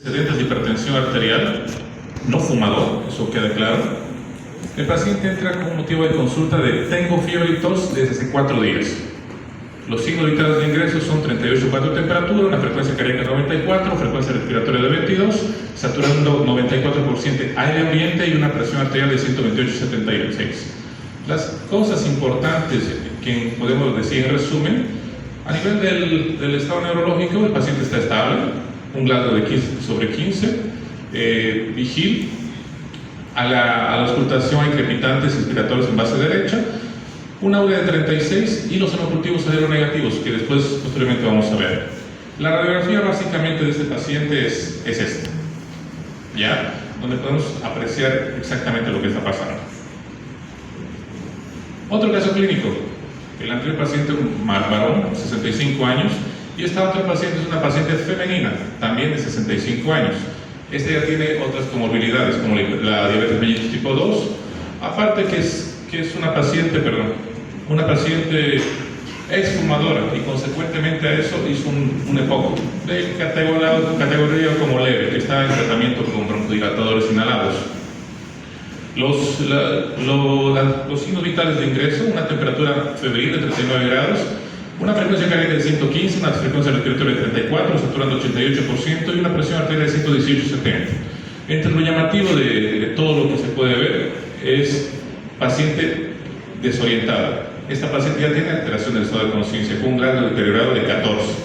antecedentes de hipertensión arterial, no fumador, eso queda claro. El paciente entra con motivo de consulta de tengo fiebre y tos desde hace 4 días. Los signos vitales de ingreso son 38,4 de temperatura, una frecuencia cardíaca de 94, frecuencia respiratoria de 22, saturando 94% aire ambiente y una presión arterial de 128/76. Las cosas importantes que podemos decir en resumen, a nivel del estado neurológico, el paciente está estable, un Glasgow de 15/15, vigil, a la auscultación hay crepitantes inspiratorios en base derecha, una urea de 36 y los hemocurtivos negativos que después posteriormente vamos a ver. La radiografía básicamente de este paciente es esta, ¿ya? Donde podemos apreciar exactamente lo que está pasando. Otro caso clínico, el anterior paciente, un varón, 65 años, y esta otra paciente es una paciente femenina, también de 65 años. Esta ya tiene otras comorbilidades, como la diabetes mellitus tipo 2, aparte que es una paciente exfumadora y consecuentemente a eso hizo un EPOC de categoría como leve, que está en tratamiento con broncodilatadores inhalados. Los signos vitales de ingreso, una temperatura febril de 39 grados, una frecuencia cardíaca de 115, una frecuencia respiratoria de 34, saturando 88% y una presión arterial de 118/70. Entre lo llamativo de todo lo que se puede ver es paciente desorientada. Esta paciente ya tiene alteración del estado de conciencia con un grado deteriorado de 14.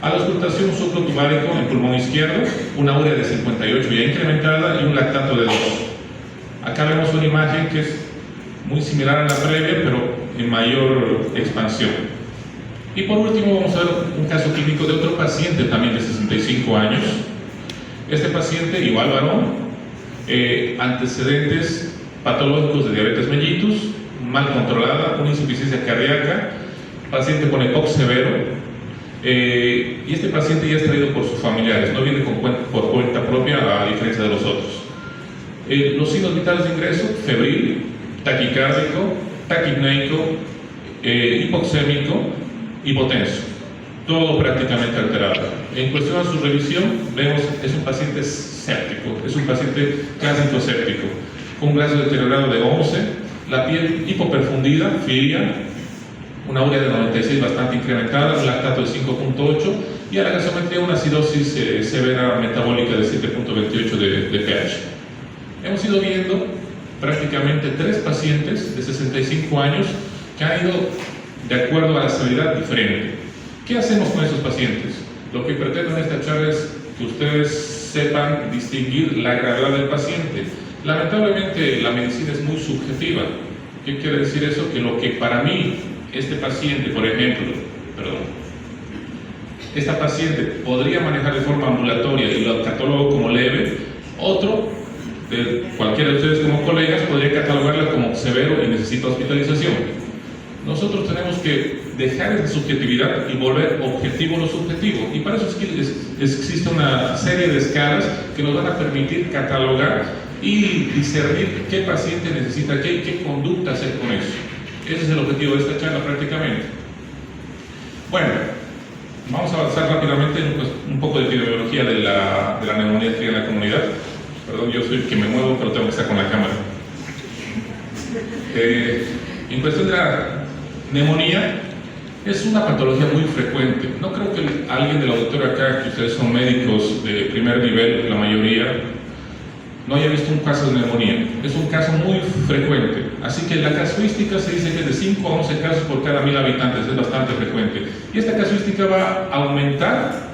A la auscultación, un soplo tubárico en pulmón izquierdo, una urea de 58 ya incrementada y un lactato de 2. Acá vemos una imagen que es muy similar a la previa, pero en mayor expansión. Y por último vamos a ver un caso clínico de otro paciente también de 65 años. Este paciente, igual varón, antecedentes patológicos de diabetes mellitus, mal controlada, una insuficiencia cardíaca, paciente con EPOC severo, y este paciente ya es traído por sus familiares, no viene por cuenta propia a diferencia de los otros. Los signos vitales de ingreso, febril, taquicárdico, taquipneico, hipoxémico, hipotenso, todo prácticamente alterado. En cuestión a su revisión, vemos es un paciente séptico, es un paciente clásico séptico, con un Glasgow deteriorado de 11, la piel hipoperfundida, filia, una urea de 96 bastante incrementada, un lactato de 5.8 y a la gasometría una acidosis severa metabólica de 7.28 de pH. Hemos ido viendo prácticamente 3 pacientes de 65 años que han ido de acuerdo a la severidad diferente. ¿Qué hacemos con esos pacientes? Lo que pretendo en esta charla es que ustedes sepan distinguir la gravedad del paciente. Lamentablemente la medicina es muy subjetiva. ¿Qué quiere decir eso? Que lo que para mí este paciente, por ejemplo, esta paciente podría manejar de forma ambulatoria y lo catalogo como leve, otro, cualquiera de ustedes como colegas, podría catalogarla como severo y necesita hospitalización. Nosotros tenemos que dejar esa subjetividad y volver objetivo lo subjetivo, y para eso existe una serie de escalas que nos van a permitir catalogar y discernir qué paciente necesita qué y qué conducta hacer con eso. Ese es el objetivo de esta charla prácticamente. Bueno, vamos a avanzar rápidamente en un poco de epidemiología de la neumonía en la comunidad. Perdón, yo soy el que me muevo, pero tengo que estar con la cámara. En cuestión de la neumonía, es una patología muy frecuente. No creo que alguien del auditorio acá, que ustedes son médicos de primer nivel, la mayoría, no haya visto un caso de neumonía. Es un caso muy frecuente. Así que la casuística se dice que es de 5 a 11 casos por cada 1000 habitantes, es bastante frecuente. Y esta casuística va a aumentar,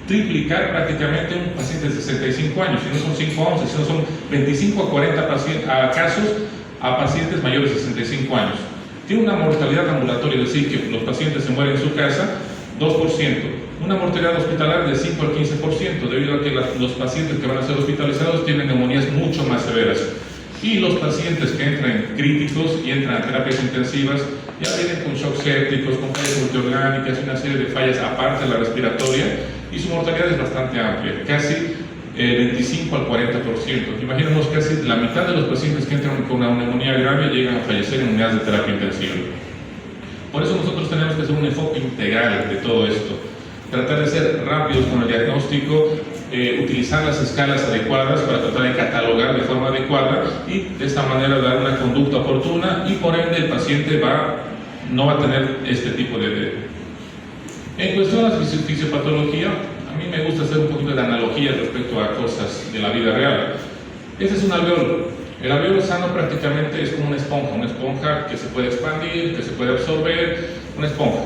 triplicar prácticamente un paciente de 65 años. Si no son 5 a 11, sino son 25 a 40 casos a pacientes mayores de 65 años. Tiene una mortalidad ambulatoria, es decir, que los pacientes se mueren en su casa, 2%. Una mortalidad hospitalaria de 5 al 15%, debido a que los pacientes que van a ser hospitalizados tienen neumonías mucho más severas. Y los pacientes que entran críticos y entran a terapias intensivas ya vienen con shock sépticos, con fallas multiorgánicas y una serie de fallas aparte de la respiratoria, y su mortalidad es bastante amplia, casi 25 al 40%. Imaginemos casi la mitad de los pacientes que entran con una neumonía grave llegan a fallecer en unidades de terapia intensiva. Por eso nosotros tenemos que hacer un enfoque integral de todo esto. Tratar de ser rápidos con el diagnóstico, utilizar las escalas adecuadas para tratar de catalogar de forma adecuada y de esta manera dar una conducta oportuna, y por ende el paciente no va a tener este tipo de... En cuestión de la fisiopatología, a mí me gusta hacer un poquito de analogía respecto a cosas de la vida real. Este es un alveolo. El alveolo sano prácticamente es como una esponja que se puede expandir, que se puede absorber, una esponja.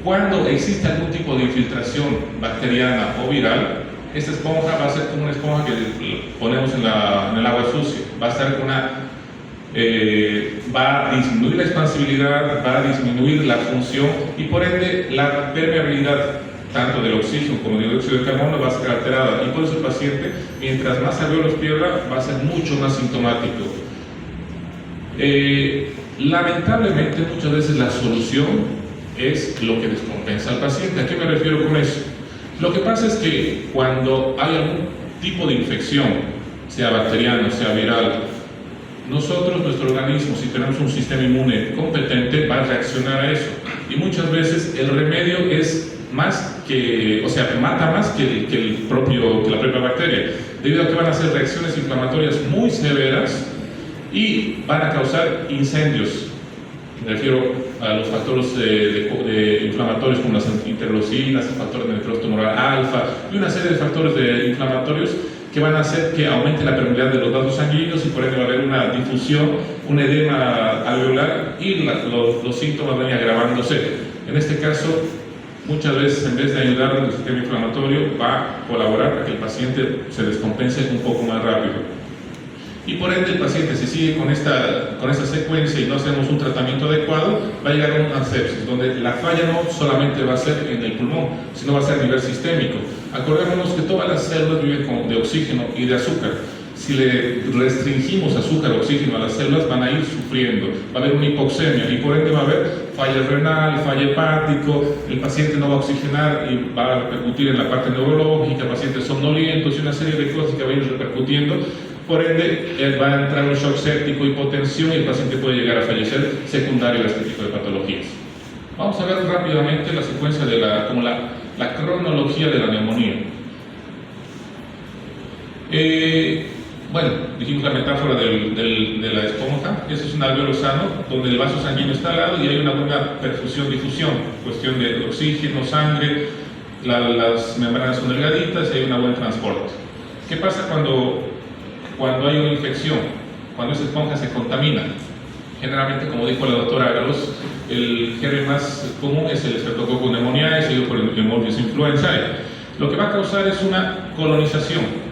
Cuando existe algún tipo de infiltración bacteriana o viral, esta esponja va a ser como una esponja que ponemos en el agua sucia. Va a estar va a disminuir la expansibilidad, va a disminuir la función y por ende la permeabilidad tanto del oxígeno como del dióxido de carbono va a ser alterada, y por eso el paciente, mientras más alveolos pierda, va a ser mucho más sintomático. Lamentablemente muchas veces la solución es lo que descompensa al paciente. ¿A qué me refiero con eso? Lo que pasa es que cuando hay algún tipo de infección, sea bacteriano, sea viral, nuestro organismo, si tenemos un sistema inmune competente, va a reaccionar a eso, y muchas veces el remedio es mata más que la propia bacteria, debido a que van a hacer reacciones inflamatorias muy severas y van a causar incendios. Me refiero a los factores inflamatorios como las interleucinas, el factor de necrosis tumoral alfa y una serie de factores inflamatorios que van a hacer que aumente la permeabilidad de los vasos sanguíneos, y por ende va a haber una difusión, un edema alveolar, y los síntomas van agravándose. En este caso, muchas veces en vez de ayudar al sistema inflamatorio, va a colaborar para que el paciente se descompense un poco más rápido. Y por ende el paciente, si sigue con esta secuencia y no hacemos un tratamiento adecuado, va a llegar a una sepsis, donde la falla no solamente va a ser en el pulmón, sino va a ser a nivel sistémico. Acordémonos que todas las células viven de oxígeno y de azúcar. Si le restringimos azúcar o oxígeno a las células, van a ir sufriendo, va a haber una hipoxemia, y por ende va a haber falla renal, falla hepático, el paciente no va a oxigenar y va a repercutir en la parte neurológica, pacientes somnolientos y una serie de cosas que van a ir repercutiendo. Por ende, va a entrar un shock séptico, hipotensión, y el paciente puede llegar a fallecer secundario a este tipo de patologías. Vamos a ver rápidamente la secuencia de la cronología de la neumonía. Bueno, dijimos la metáfora de la esponja. Ese es un alveolo sano, donde el vaso sanguíneo está al lado y hay una buena perfusión-difusión, cuestión de oxígeno, sangre, las membranas son delgaditas y hay un buen transporte. ¿Qué pasa cuando hay una infección? Cuando esa esponja se contamina. Generalmente, como dijo la doctora Ágalos, el germen más común es el Streptococcus pneumoniae, seguido por el Pneumonitis influenzae. Lo que va a causar es una colonización.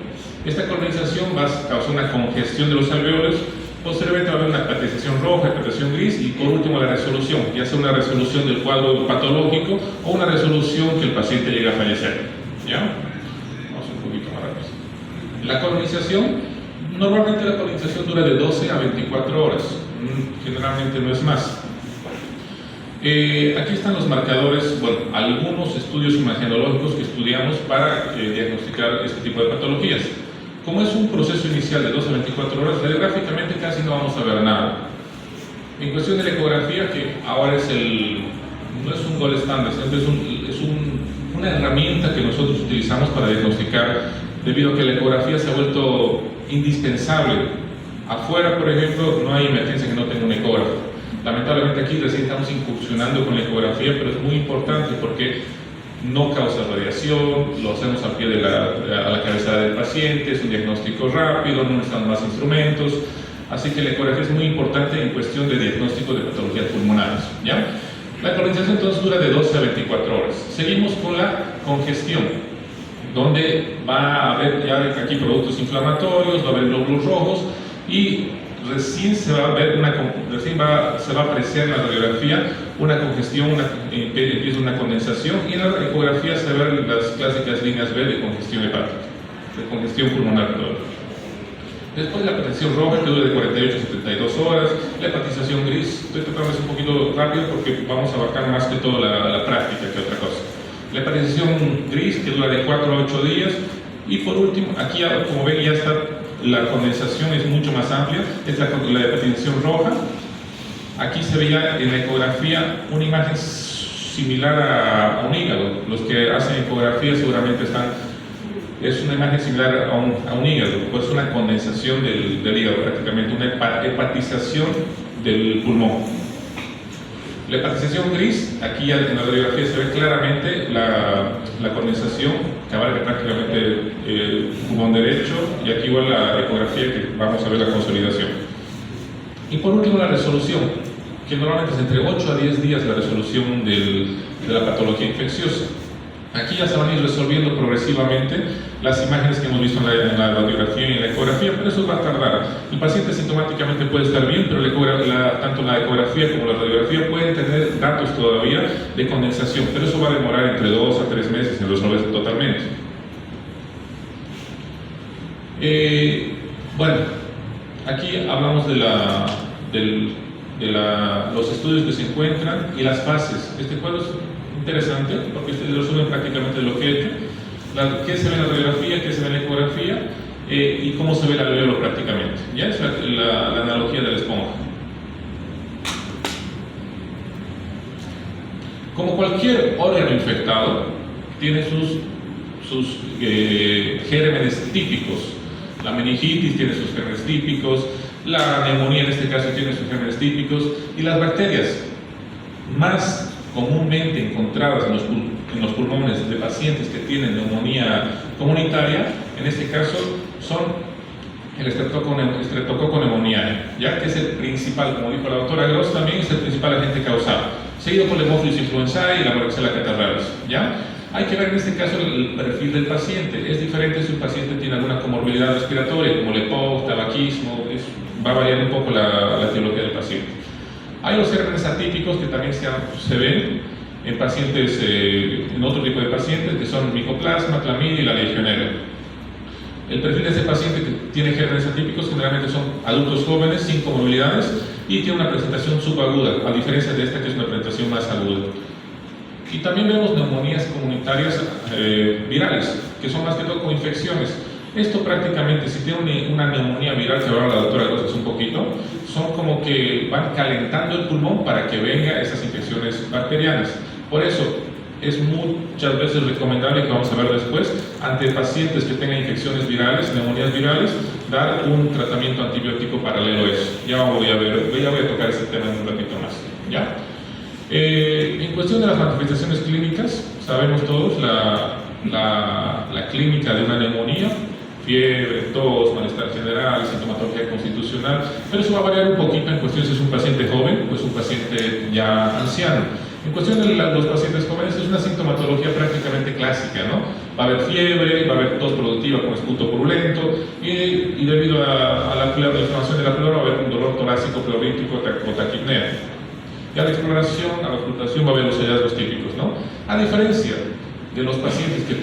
Esta colonización va a causar una congestión de los alveolos. Posteriormente va a haber una hepatización roja, hepatización gris, y por último la resolución, ya sea una resolución del cuadro patológico o una resolución que el paciente llegue a fallecer. ¿Ya? Vamos un poquito más rápido. La colonización, normalmente la colonización dura de 12 a 24 horas, generalmente no es más. Aquí están los marcadores, bueno, algunos estudios imagenológicos que estudiamos para diagnosticar este tipo de patologías. Como es un proceso inicial de 12 a 24 horas, radiográficamente casi no vamos a ver nada. En cuestión de la ecografía, que ahora no es un gold estándar, es una herramienta que nosotros utilizamos para diagnosticar, debido a que la ecografía se ha vuelto indispensable. Afuera, por ejemplo, no hay emergencia que no tenga un ecógrafo. Lamentablemente aquí recién estamos incursionando con la ecografía, pero es muy importante porque no causa radiación, lo hacemos al pie a la cabeza del paciente, es un diagnóstico rápido, no necesitamos más instrumentos, así que la ecografía es muy importante en cuestión de diagnóstico de patologías pulmonares. ¿Ya? La colonización entonces dura de 12 a 24 horas. Seguimos con la congestión, donde va a haber ya aquí productos inflamatorios, va a haber glóbulos rojos, y recién se va a apreciar en la radiografía una congestión, empieza una condensación, y en la ecografía se ven las clásicas líneas B de congestión hepática, de congestión pulmonar. Después la hepatización roja, que dura de 48 a 72 horas, la hepatización gris, estoy tocando eso un poquito rápido porque vamos a abarcar más que todo la práctica que otra cosa. La hepatización gris, que dura de 4 a 8 días, y por último, aquí como ven ya está, la condensación es mucho más amplia, es la hepatización roja. Aquí se veía en la ecografía una imagen similar a un hígado. Los que hacen ecografía seguramente están es una imagen similar a un hígado, pues una condensación del hígado prácticamente, una hepatización del pulmón. La hepatización gris, aquí ya en la radiografía se ve claramente la condensación que abarca prácticamente el pulmón derecho, y aquí igual la ecografía que vamos a ver la consolidación. Y por último la resolución, que normalmente es entre 8 a 10 días la resolución de la patología infecciosa. Aquí ya se van a ir resolviendo progresivamente las imágenes que hemos visto en la radiografía y en la ecografía, pero eso va a tardar. El paciente sintomáticamente puede estar bien, pero tanto la ecografía como la radiografía pueden tener datos todavía de condensación, pero eso va a demorar entre 2 a 3 meses en resolverse totalmente. Bueno, aquí hablamos de los estudios que se encuentran y las fases. Este cuadro es interesante porque resumen prácticamente lo que he hecho, qué se ve en la radiografía, qué se ve en la ecografía y cómo se ve el alveolo prácticamente. Ya es la analogía de la esponja. Como cualquier órgano infectado, tiene sus gérmenes típicos. La meningitis tiene sus gérmenes típicos, la neumonía en este caso tiene sus gérmenes típicos, y las bacterias más comúnmente encontradas en los pulmones de pacientes que tienen neumonía comunitaria, en este caso son el Streptococcus pneumoniae, ya que es el principal, como dijo la doctora Gross, también es el principal agente causal, seguido por el Haemophilus influenzae y la Varicela catarrhalis, ¿ya? Hay que ver en este caso el perfil del paciente. Es diferente si un paciente tiene alguna comorbilidad respiratoria, como el EPOC, tabaquismo, va a variar un poco la etiología del paciente. Hay los gérmenes atípicos que también se ven en pacientes, en otro tipo de pacientes, que son Mycoplasma, Clamidia y la Legionella. El perfil de ese paciente que tiene gérmenes atípicos generalmente son adultos jóvenes, sin comorbilidades, y tiene una presentación subaguda, a diferencia de esta que es una presentación más aguda. Y también vemos neumonías comunitarias virales, que son más que todo como infecciones. Esto prácticamente, si tiene una neumonía viral, que ahora la doctora Gross un poquito, son como que van calentando el pulmón para que vengan esas infecciones bacterianas. Por eso es muchas veces recomendable, que vamos a ver después, ante pacientes que tengan infecciones virales, neumonías virales, dar un tratamiento antibiótico paralelo a eso. Ya voy a tocar ese tema en un ratito más, ¿ya? En cuestión de las manifestaciones clínicas, sabemos todos la clínica de una neumonía: fiebre, tos, malestar general, sintomatología constitucional, pero eso va a variar un poquito en cuestión si es un paciente joven o es un paciente ya anciano. En cuestión de los pacientes jóvenes es una sintomatología prácticamente clásica, ¿no? Va a haber fiebre, va a haber tos productiva con esputo purulento y debido a la inflamación de la pleura va a haber un dolor torácico pleurítmico o taquipnea. Y a la exploración, a la ocultación va a haber los hallazgos típicos, ¿no? A diferencia de los pacientes que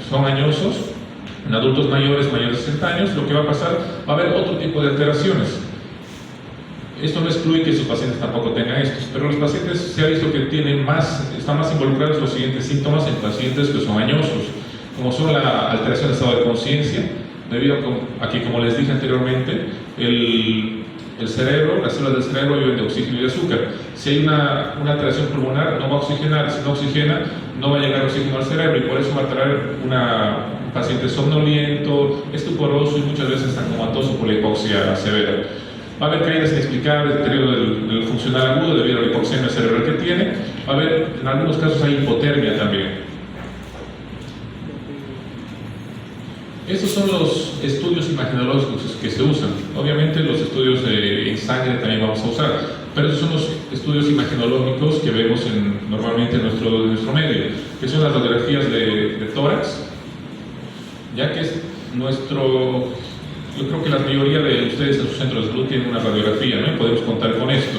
son añosos, en adultos mayores de 60 años, lo que va a pasar, va a haber otro tipo de alteraciones. Esto no excluye que sus pacientes tampoco tengan estos, pero los pacientes se ha visto que están más involucrados los siguientes síntomas en pacientes que son añosos, como son la alteración de estado de conciencia, debido a que, como les dije anteriormente, el cerebro, las células del cerebro viven de oxígeno y de azúcar. Si hay una alteración pulmonar, no va a oxigenar. Si no oxigena, no va a llegar oxígeno al cerebro, y por eso va a traer un paciente somnoliento, estuporoso y muchas veces tan comatoso por la hipoxia severa. Va a haber caídas inexplicables, deterioro del funcional agudo debido a la hipoxemia cerebral que tiene. Va a haber, en algunos casos, hay hipotermia también. Estos son los estudios imagenológicos que se usan. Obviamente los estudios en sangre también vamos a usar, pero esos son los estudios imagenológicos que vemos normalmente en nuestro medio, que son las radiografías de tórax, ya que es yo creo que la mayoría de ustedes en sus centros de salud tienen una radiografía, ¿no? Y podemos contar con esto.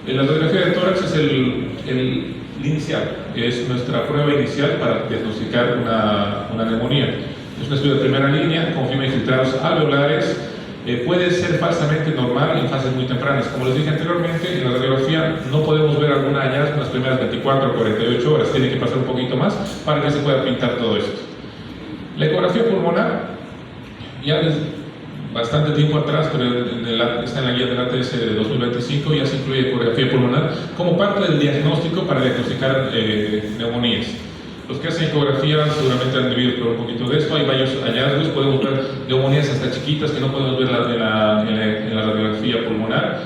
La radiografía de tórax es el inicial, que es nuestra prueba inicial para diagnosticar una neumonía. Es un estudio de primera línea, confirma infiltrados alveolares, puede ser falsamente normal en fases muy tempranas. Como les dije anteriormente, en la radiografía no podemos ver algún hallazgo en las primeras 24 o 48 horas, tiene que pasar un poquito más para que se pueda pintar todo esto. La ecografía pulmonar, ya desde bastante tiempo atrás, pero está en la guía del ATS de 2025, ya se incluye ecografía pulmonar como parte del diagnóstico para diagnosticar neumonías. Los que hacen ecografía seguramente han debido probar un poquito de esto. Hay varios hallazgos, podemos ver neumonías hasta chiquitas que no podemos ver en la radiografía pulmonar.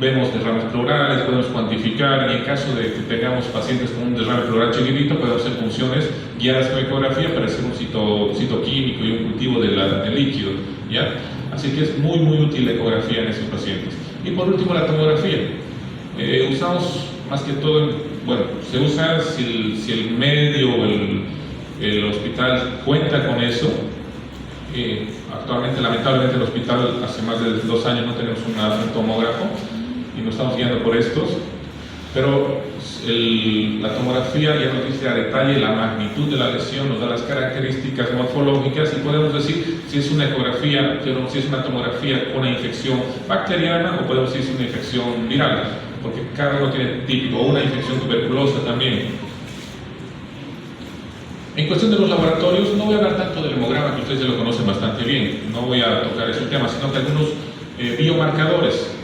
Vemos derrames pleurales, podemos cuantificar, y en caso de que tengamos pacientes con un derrame pleural chiquitito, podemos hacer funciones guiadas con ecografía para hacer un citoquímico y un cultivo del líquido, ¿ya? Así que es muy útil la ecografía en estos pacientes. Y por último, la tomografía. Usamos más que todo, bueno, se usa si el medio o el hospital cuenta con eso. Actualmente, lamentablemente, el hospital hace más de 2 años no tenemos un tomógrafo y nos estamos guiando por estos, pero la tomografía ya nos dice a detalle la magnitud de la lesión, nos da las características morfológicas y podemos decir si es una ecografía, si es una tomografía con una infección bacteriana o podemos decir si es una infección viral, porque cada uno tiene típico, o una infección tuberculosa también. En cuestión de los laboratorios, no voy a hablar tanto del hemograma, que ustedes ya lo conocen bastante bien, no voy a tocar ese tema, sino que algunos biomarcadores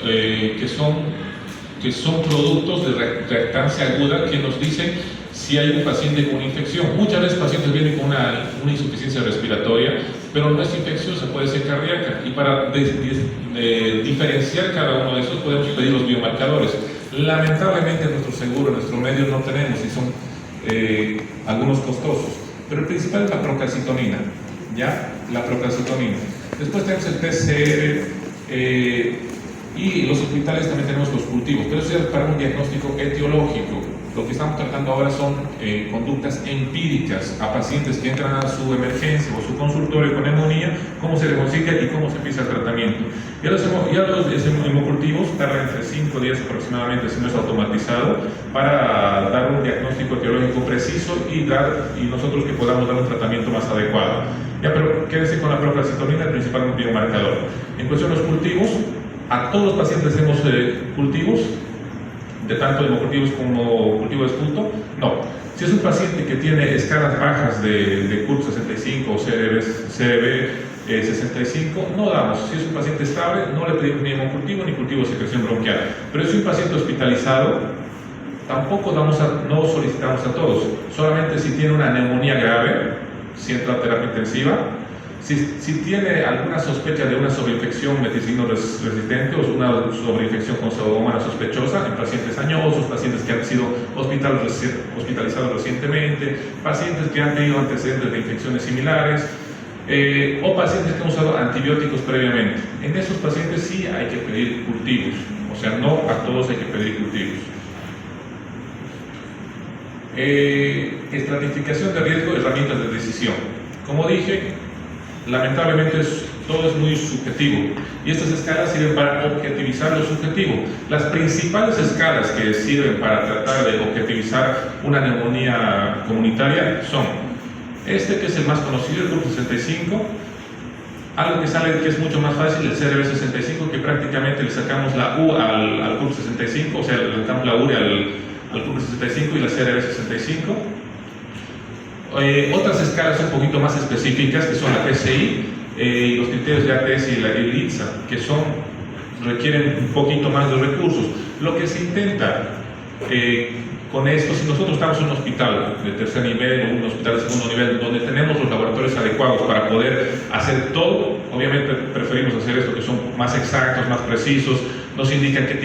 que son productos de reactancia aguda que nos dicen si hay un paciente con infección. Muchas veces pacientes vienen con una insuficiencia respiratoria, pero no es infecciosa, puede ser cardíaca, y para diferenciar cada uno de esos podemos pedir los biomarcadores. Lamentablemente en nuestro seguro, en nuestro medio no tenemos, y son algunos costosos, pero el principal es la procalcitonina, ¿ya? La procalcitonina. Después tenemos el PCR, y en los hospitales también tenemos los cultivos, pero eso es para un diagnóstico etiológico. Lo que estamos tratando ahora son conductas empíricas a pacientes que entran a su emergencia o su consultorio con neumonía, cómo se diagnostica y cómo se empieza el tratamiento. Ya los hemocultivos tardan entre 5 días aproximadamente, si no es automatizado, para dar un diagnóstico etiológico preciso y nosotros que podamos dar un tratamiento más adecuado. Ya, pero quédense con la procalcitonina, el principal biomarcador. En cuestión de los cultivos, a todos los pacientes hacemos cultivos, de tanto hemocultivos como cultivo de esputo. No. Si es un paciente que tiene escalas bajas de CURP 65 o CRB 65, no damos. Si es un paciente estable, no le pedimos ni hemocultivo ni cultivo de secreción bronquial. Pero si es un paciente hospitalizado, tampoco no solicitamos a todos. Solamente si tiene una neumonía grave, si entra a terapia intensiva. Si tiene alguna sospecha de una sobreinfección meticilino resistente o una sobreinfección con pseudomonas sospechosa en pacientes añosos, pacientes que han sido hospitalizados recientemente, pacientes que han tenido antecedentes de infecciones similares, o pacientes que han usado antibióticos previamente. En esos pacientes sí hay que pedir cultivos, o sea, no a todos hay que pedir cultivos. Estratificación de riesgo, herramientas de decisión. Como dije, lamentablemente todo es muy subjetivo y estas escalas sirven para objetivizar lo subjetivo. Las principales escalas que sirven para tratar de objetivizar una neumonía comunitaria son que es el más conocido, el CURP 65, algo que sale que es mucho más fácil, el CRB 65, que prácticamente le sacamos la U al CURP 65, o sea, le sacamos la URI al CURP 65 y la CRB 65. Otras escalas un poquito más específicas, que son la PCI, y los criterios de ATS y la ILITSA, que requieren un poquito más de recursos. Lo que se intenta con esto, si nosotros estamos en un hospital de tercer nivel o un hospital de segundo nivel, donde tenemos los laboratorios adecuados para poder hacer todo, obviamente preferimos hacer esto, que son más exactos, más precisos, nos indican qué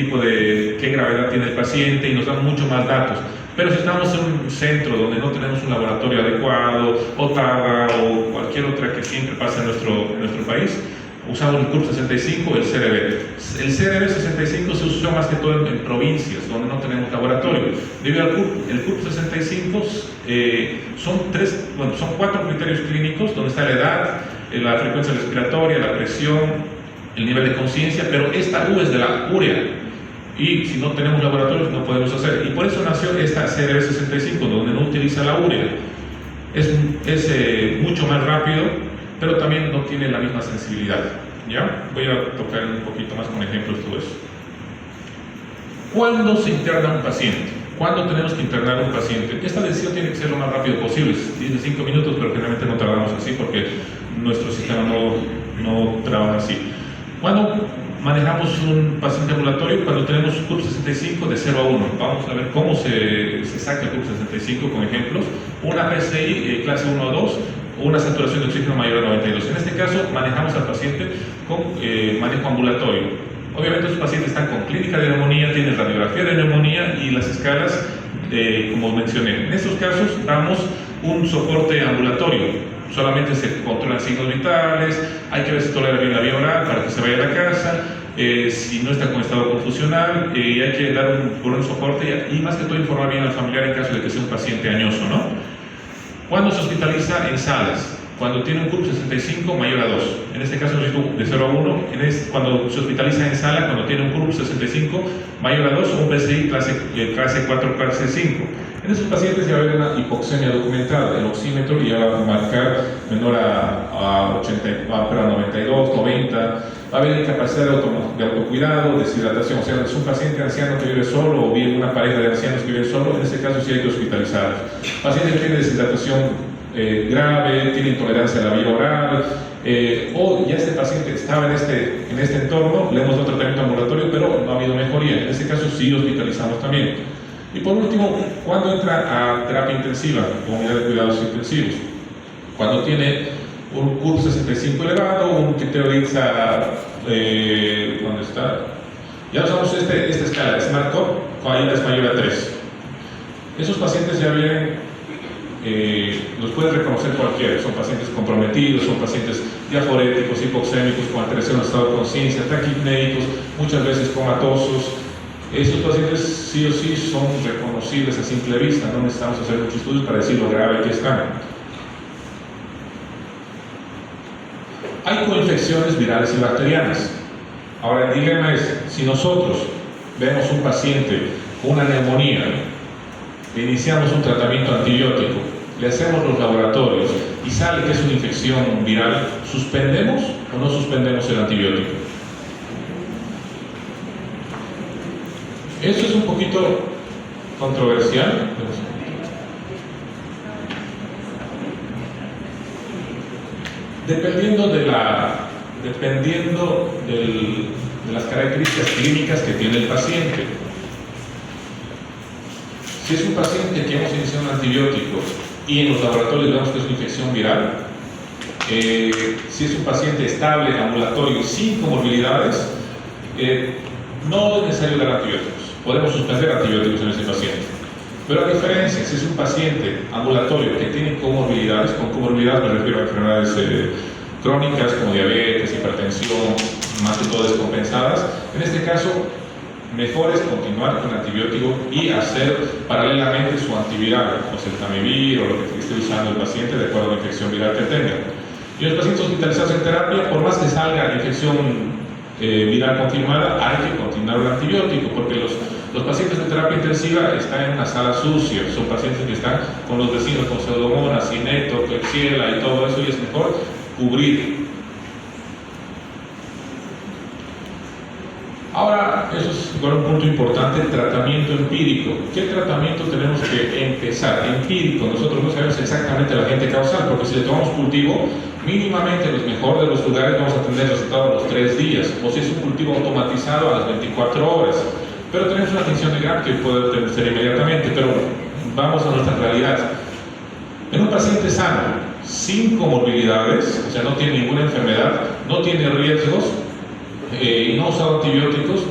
gravedad tiene el paciente y nos dan mucho más datos. Pero si estamos en un centro donde no tenemos un laboratorio adecuado, o TARA, o cualquier otra que siempre pasa en nuestro país, usamos el CURP 65 o el CRB. El CRB 65 se usa más que todo en provincias donde no tenemos laboratorio. Debido al el CURP 65 son 4 criterios clínicos, donde está la edad, la frecuencia respiratoria, la presión, el nivel de conciencia, pero esta U es de la urea. Y si no tenemos laboratorios no podemos hacer. Y por eso nació esta CRB 65, donde no utiliza la urea. Es mucho más rápido, pero también no tiene la misma sensibilidad. ¿Ya? Voy a tocar un poquito más con ejemplos todo eso. ¿Cuándo se interna un paciente? ¿Cuándo tenemos que internar un paciente? Esta decisión tiene que ser lo más rápido posible. Dice 5 minutos, pero generalmente no tardamos así porque nuestro sistema no trabaja así. Cuando manejamos un paciente ambulatorio cuando tenemos CURP 65 de 0 a 1. Vamos a ver cómo se saca el CURP 65 con ejemplos. Una PCI clase 1 a 2, una saturación de oxígeno mayor a 92. En este caso, manejamos al paciente con manejo ambulatorio. Obviamente, los pacientes están con clínica de neumonía, tienen radiografía de neumonía y las escalas, como mencioné. En estos casos, damos un soporte ambulatorio. Solamente se controlan signos vitales, hay que ver si tolera bien la vía oral para que se vaya a la casa, si no está con estado confusional, hay que dar un soporte y más que todo informar bien al familiar en caso de que sea un paciente añoso, ¿no? ¿Cuándo se hospitaliza? En salas. Cuando tiene un CURP 65 mayor a 2. En este caso de 0 a 1. Cuando se hospitaliza en sala, cuando tiene un CURP 65 mayor a 2 o un PCI clase 4, clase 5. En esos pacientes ya va a haber una hipoxemia documentada. El oxímetro ya va a marcar menor a 92, 90. Va a haber incapacidad de autocuidado, deshidratación. O sea, es un paciente anciano que vive solo o bien una pareja de ancianos que viven solo. En este caso sí hay que hospitalizar. Paciente que tiene deshidratación grave, tiene intolerancia a la vía oral, o ya este paciente estaba en este entorno, le hemos dado tratamiento ambulatorio, pero no ha habido mejoría. En este caso sí hospitalizamos también. Y por último, ¿cuándo entra a terapia intensiva o unidad de cuidados intensivos? Cuando tiene un CURP 65 elevado, un criterio de INSA, ¿dónde está? Ya usamos esta escala, SMART-COP, cuando es mayor a 3. Esos pacientes ya vienen, los puede reconocer cualquiera, son pacientes comprometidos, son pacientes diaforéticos, hipoxémicos, con alteración del estado de conciencia, taquipnéicos, muchas veces comatosos. Estos pacientes sí o sí son reconocibles a simple vista, no necesitamos hacer muchos estudios para decir lo grave que están. Hay coinfecciones virales y bacterianas. Ahora el dilema es, si nosotros vemos un paciente con una neumonía, le iniciamos un tratamiento antibiótico, le hacemos los laboratorios y sale que es una infección viral, ¿suspendemos o no suspendemos el antibiótico? Eso es un poquito controversial. Dependiendo de las características clínicas que tiene el paciente. Si es un paciente que hemos iniciado un antibiótico y en los laboratorios vemos que es una infección viral, si es un paciente estable, ambulatorio, sin comorbilidades, no es necesario dar antibióticos. Podemos suspender antibióticos en ese paciente. Pero a diferencia, si es un paciente ambulatorio que tiene comorbilidades, con comorbilidades me refiero a enfermedades crónicas como diabetes, hipertensión, más que todo descompensadas, en este caso mejor es continuar con el antibiótico y hacer paralelamente su antiviral, o celtamivir o lo que esté usando el paciente de acuerdo a la infección viral que tenga. Y los pacientes hospitalizados en terapia, por más que salga infección viral confirmada, hay que continuar el antibiótico, porque los pacientes de terapia intensiva están en una sala sucia, son pacientes que están con los vecinos con pseudomonas, inecto, klebsiella y todo eso, y es mejor cubrir. Ahora, eso es un punto importante, el tratamiento empírico. ¿Qué tratamiento tenemos que empezar? Empírico, nosotros no sabemos exactamente el agente causal, porque si le tomamos cultivo, mínimamente en los mejores de los lugares vamos a tener resultado a los 3 días, o si es un cultivo automatizado a las 24 horas. Pero tenemos una tinción de Gram que puede ser inmediatamente, pero vamos a nuestra realidad. En un paciente sano, sin comorbilidades, o sea, no tiene ninguna enfermedad, no tiene riesgos, y no ha usado antibióticos,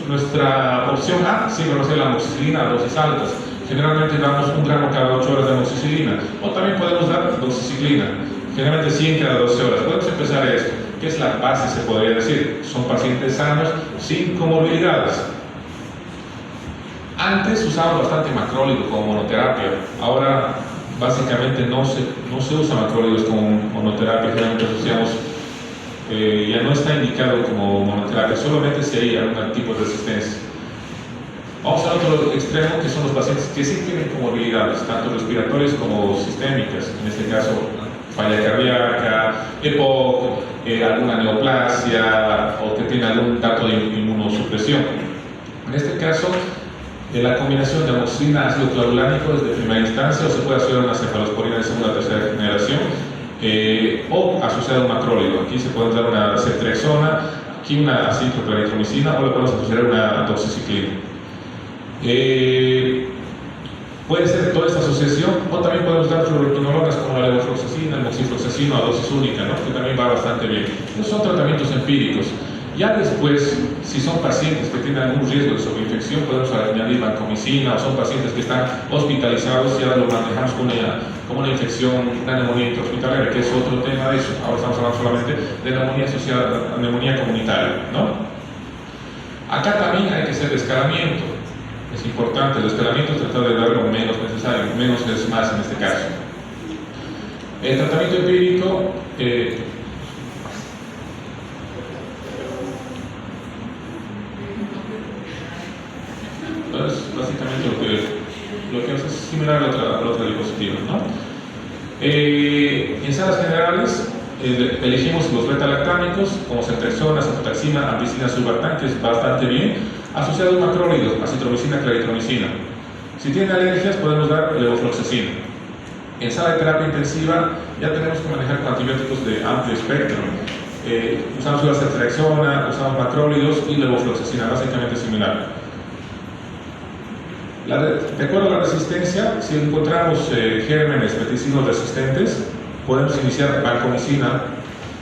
nuestra opción A sigue a ser la amoxicilina a dosis altas. Generalmente damos 1 gramo cada 8 horas de amoxicilina, o también podemos dar doxiciclina, generalmente 100 cada 12 horas. Podemos empezar a esto, que es la base, se podría decir. Son pacientes sanos, sin comorbilidades. Antes usábamos bastante macrólido como monoterapia, ahora básicamente no se usa macrólidos como monoterapia, generalmente asociamos, ya no está indicado como monoterapia, solamente si hay algún tipo de resistencia. Vamos al otro extremo, que son los pacientes que sí tienen comorbilidades, tanto respiratorias como sistémicas, en este caso falla cardíaca, EPOC, alguna neoplasia o que tiene algún dato de inmunosupresión. En este caso, la combinación de amoxicilina ácido clavulánico es de primera instancia, o se puede asociar a una cefalosporina de segunda o tercera generación, o asociada a un macrólido. Aquí se puede dar una ceftriaxona, aquí una acetilclaritromicina, o le podemos asociar una doxiciclina. Puede ser toda esta asociación, o también podemos dar fluoroquinolonas como la levofloxacina, el moxifloxacino a dosis única, ¿no? Que también va bastante bien. Esos son tratamientos empíricos. Ya después, si son pacientes que tienen algún riesgo de sobreinfección, podemos añadir vancomicina, o son pacientes que están hospitalizados y ahora lo manejamos como una infección, una neumonía intrahospitalaria, que es otro tema de eso. Ahora estamos hablando solamente de neumonía asociada a neumonía comunitaria, ¿no? Acá también hay que hacer escalamiento. Es importante el escalamiento, tratar de dar lo menos necesario, menos es más en este caso. El tratamiento empírico es básicamente lo que hace similar a la otra diapositiva, ¿no? En salas generales elegimos los beta-lactámicos como ceftriaxona, cefotaxima, ampicilina sulbactam, que es bastante bien, asociado a un macrólido, acitromicina, claritromicina. Si tienen alergias podemos dar levofloxacina. En sala de terapia intensiva ya tenemos que manejar con antibióticos de amplio espectro. Usamos la ceftriaxona, usamos macrólidos y levofloxacina, básicamente similar. De acuerdo a la resistencia, si encontramos gérmenes peticinos resistentes, podemos iniciar vancomicina,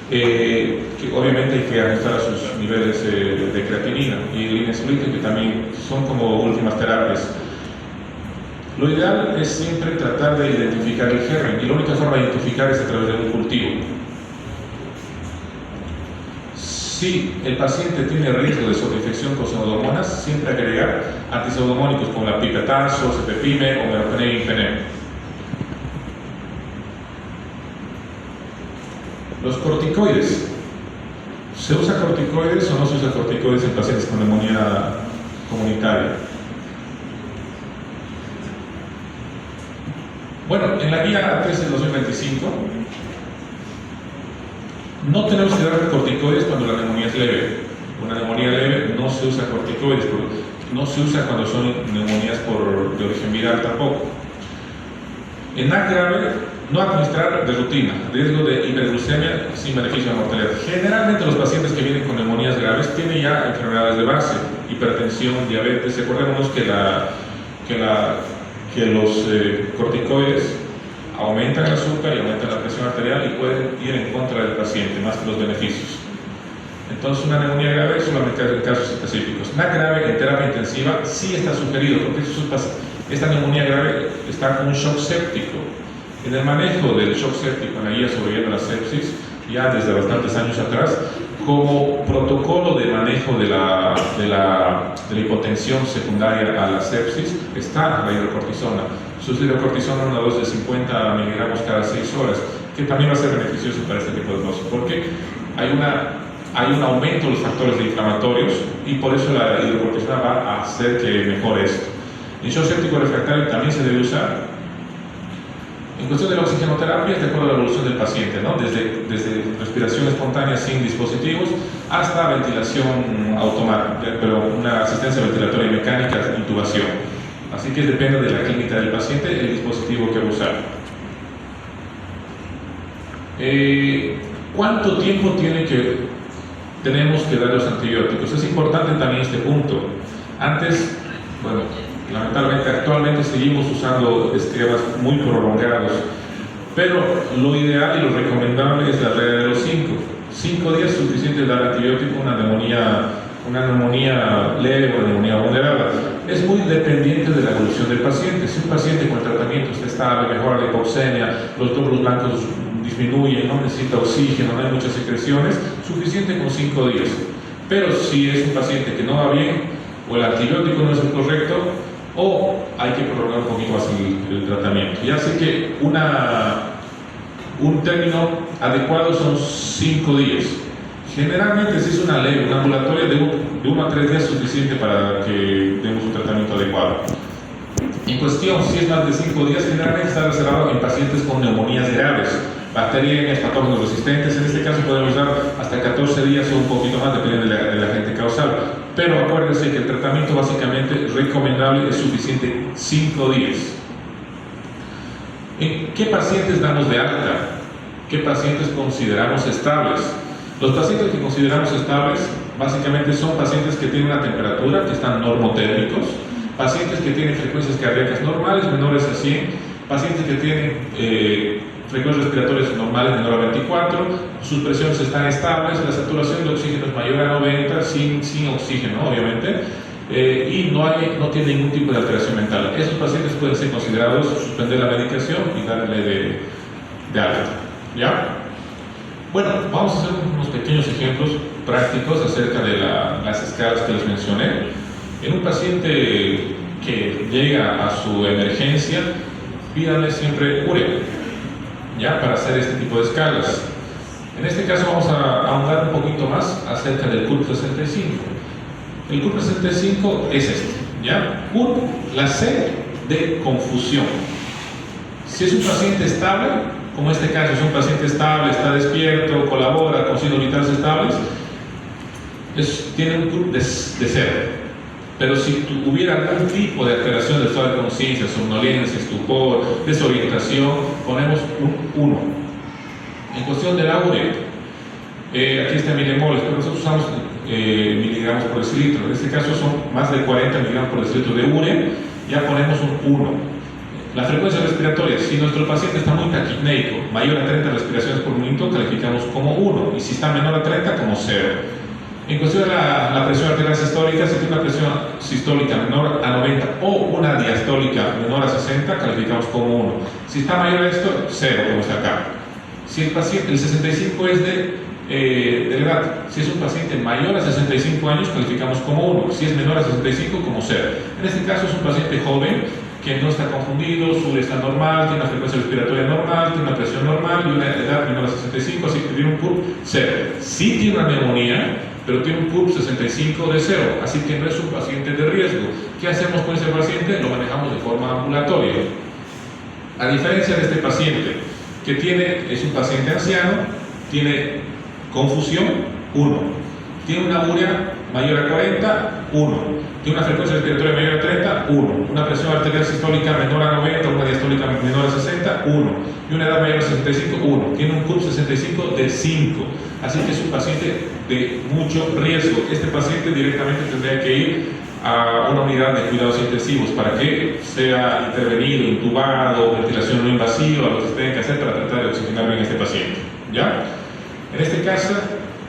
que obviamente hay que ajustar a sus niveles de creatinina, y linezolid, que también son como últimas terapias. Lo ideal es siempre tratar de identificar el germen, y la única forma de identificar es a través de un cultivo. Si el paciente tiene riesgo de sobreinfección con pseudomonas, siempre agregar antipseudomónicos como la pipetazo, cefepime o meropenem impenem. Los corticoides. ¿Se usa corticoides o no se usa corticoides en pacientes con neumonía comunitaria? Bueno, en la guía 13 de 2025 no tenemos que dar corticoides cuando la neumonía es leve. Una neumonía leve no se usa corticoides, no se usa cuando son neumonías de origen viral tampoco. En NAC grave, no administrar de rutina, riesgo de hiperglucemia sin beneficio de mortalidad. Generalmente los pacientes que vienen con neumonías graves tienen ya enfermedades de base, hipertensión, diabetes. Recordemos que los corticoides aumentan el azúcar y aumentan la presión arterial y pueden ir en contra del paciente más que los beneficios. Entonces, una neumonía grave solamente en casos específicos. NAC grave en terapia intensiva sí está sugerido, porque esta neumonía grave está con un shock séptico. En el manejo del shock séptico en la guía sobreviviendo a la sepsis, ya desde bastantes años atrás, como protocolo de manejo de la hipotensión secundaria a la sepsis, está la hidrocortisona. Su hidrocortisona una dosis de 50 miligramos cada 6 horas, que también va a ser beneficioso para este tipo de dosis, porque hay un aumento de los factores inflamatorios y por eso la hidrocortisona va a hacer que mejore esto. En shock séptico refractario también se debe usar. En cuestión de la oxigenoterapia, es de acuerdo a la evolución del paciente, ¿no? Desde respiración espontánea sin dispositivos hasta ventilación automática, pero una asistencia ventilatoria mecánica, intubación. Así que depende de la clínica del paciente el dispositivo que va a usar. ¿Cuánto tiempo tenemos que dar los antibióticos? Es importante también este punto. Antes, bueno, lamentablemente actualmente seguimos usando esquemas muy prolongados, pero lo ideal y lo recomendable es la regla de los 5. 5 días es suficiente dar antibiótico a una neumonía leve o neumonía moderada. Es muy dependiente de la evolución del paciente. Si un paciente con tratamiento está estable, mejora la hipoxemia, los glóbulos blancos disminuyen, no necesita oxígeno, no hay muchas secreciones, suficiente con 5 días. Pero si es un paciente que no va bien, o el antibiótico no es el correcto, o hay que prolongar un poquito más el tratamiento. Ya sé que un término adecuado son 5 días. Generalmente si es una leve, una ambulatoria de 1 a 3 días es suficiente para que demos un tratamiento adecuado. En cuestión, si es más de 5 días, generalmente está reservado en pacientes con neumonías graves, bacterianas, patógenos resistentes. En este caso podemos dar hasta 14 días o un poquito más, dependiendo del agente causal. Pero acuérdense que el tratamiento básicamente recomendable es suficiente 5 días. ¿En qué pacientes damos de alta? ¿Qué pacientes consideramos estables? Los pacientes que consideramos estables básicamente son pacientes que tienen una temperatura, que están normotérmicos, pacientes que tienen frecuencias cardíacas normales menores a 100, pacientes que tienen frecuencias respiratorias normales menor a 24, sus presiones están estables, la saturación de oxígeno es mayor a 90, sin oxígeno obviamente, y no tiene ningún tipo de alteración mental. Esos pacientes pueden ser considerados suspender la medicación y darle de alta. ¿Ya? Bueno, vamos a hacer unos pequeños ejemplos prácticos acerca de las escalas que les mencioné. En un paciente que llega a su emergencia, pídanle siempre urea, ¿ya? Para hacer este tipo de escalas. En este caso vamos a ahondar un poquito más acerca del CURP 65. El CURP 65 es este, ¿ya? CURP, la C de confusión. Si es un paciente estable, como en este caso es un paciente estable, está despierto, colabora con signos vitales estables, tiene un CURP de 0. Pero si hubiera algún tipo de alteración del estado de conciencia, somnolencia, estupor, desorientación, ponemos un 1. En cuestión del urea, aquí está milimoles, pero nosotros usamos miligramos por decilitro. En este caso son más de 40 miligramos por decilitro de urea, ya ponemos un 1. La frecuencia respiratoria, si nuestro paciente está muy taquipneico, mayor a 30 respiraciones por minuto, calificamos como 1, y si está menor a 30, como 0. En cuestión de la presión arterial sistólica, si tiene una presión sistólica menor a 90 o una diastólica menor a 60, calificamos como 1. Si está mayor a esto, 0, como está acá. Si el paciente, el 65 es de la edad, si es un paciente mayor a 65 años, calificamos como 1. Si es menor a 65, como 0. En este caso es un paciente joven que no está confundido, su urea está normal, tiene una frecuencia respiratoria normal, tiene una presión normal y una edad menor a 65, así que tiene un CURP 0. Sí tiene una neumonía, pero tiene un CURP 65 de 0, así que no es un paciente de riesgo. ¿Qué hacemos con ese paciente? Lo manejamos de forma ambulatoria. A diferencia de este paciente, que es un paciente anciano, tiene confusión, 1. Tiene una urea mayor a 40, 1. Tiene una frecuencia respiratoria mayor a 30, 1. Una presión arterial sistólica menor a 90, una diastólica menor a 60, 1. Y una edad mayor a 65, 1. Tiene un CURP 65 de 5. Así que es un paciente de mucho riesgo. Este paciente directamente tendría que ir a una unidad de cuidados intensivos para que sea intervenido, intubado, ventilación no invasiva, lo que se tenga que hacer para tratar de oxigenar bien a este paciente. ¿Ya? En este caso,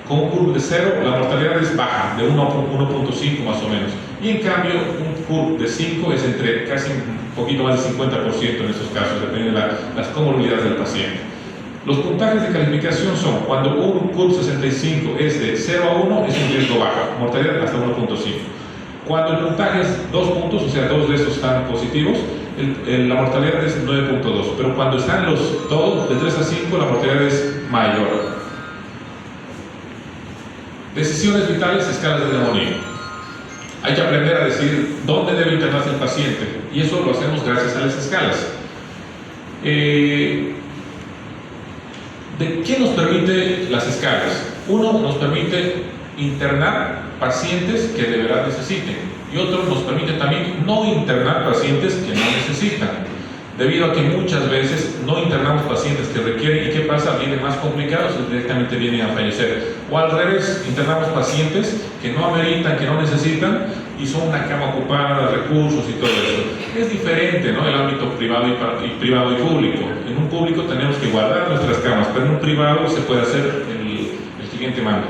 con un CURP de 0, la mortalidad es baja, de 1 a 1.5 más o menos. Y en cambio, un CURP de 5 es entre casi un poquito más del 50% en estos casos, dependiendo de las comorbilidades del paciente. Los puntajes de calificación son, cuando un CURP 65 es de 0 a 1, es un riesgo bajo, mortalidad hasta 1.5. Cuando el puntaje es 2 puntos, o sea, 2 de estos están positivos, la mortalidad es 9.2. Pero cuando están los dos, de 3 a 5, la mortalidad es mayor. Decisiones vitales, escalas de neumonía. Hay que aprender a decir dónde debe internarse el paciente, y eso lo hacemos gracias a las escalas. ¿De qué nos permite las escalas? Uno, nos permite internar pacientes que de verdad necesiten, y otro, nos permite también no internar pacientes que no necesitan, debido a que muchas veces no internamos pacientes que requieren, y ¿qué pasa? Vienen más complicados y directamente vienen a fallecer. O al revés, internamos pacientes que no ameritan, que no necesitan, y son una cama ocupada, recursos y todo eso. Es diferente, ¿no? El ámbito privado y público. En un público tenemos que guardar nuestras camas, pero en un privado se puede hacer el siguiente mando.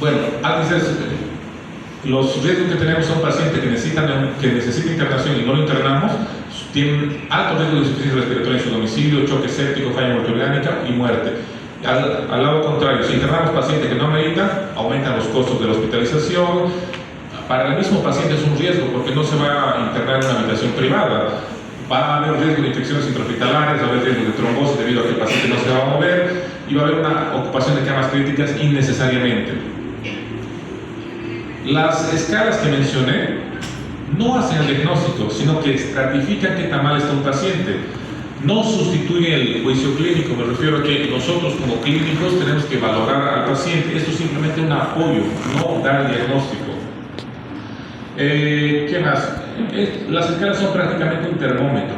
Bueno, antes los riesgos que tenemos son pacientes que necesitan internación y no lo internamos, tienen alto riesgo de insuficiencia respiratoria en su domicilio, choque séptico, falla multiorgánica y muerte. Al lado contrario, si internamos pacientes que no ameritan, aumentan los costos de la hospitalización. Para el mismo paciente es un riesgo porque no se va a internar en una habitación privada. Va a haber riesgo de infecciones intrahospitalarias, va a haber riesgo de trombosis debido a que el paciente no se va a mover, y va a haber una ocupación de camas críticas innecesariamente. Las escalas que mencioné no hacen el diagnóstico, sino que estratifican qué tan mal está un paciente. No sustituye el juicio clínico, me refiero a que nosotros como clínicos tenemos que valorar al paciente. Esto es simplemente un apoyo, no dar el diagnóstico. ¿Qué más? Las escalas son prácticamente un termómetro.